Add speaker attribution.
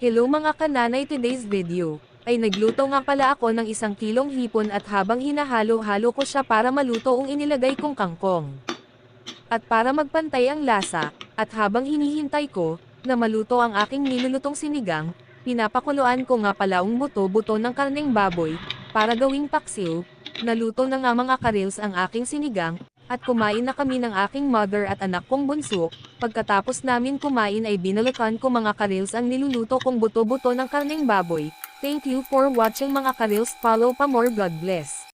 Speaker 1: Hello mga kananay, today's video ay nagluto nga pala ako ng 1 kilong hipon at habang hinahalo-halo ko siya para maluto ang inilagay kong kangkong. At para magpantay ang lasa, at habang hinihintay ko na maluto ang aking nilulutong sinigang, pinapakuluan ko nga pala ang buto-buto ng karneng baboy para gawing paksiw. Naluto na nga mga karils ang aking sinigang, at kumain na kami ng aking mother at anak kong bunso. Pagkatapos namin kumain ay binalukan ko mga karils ang niluluto kong buto-buto ng karneng baboy. Thank you for watching mga karils, follow pa more, God bless.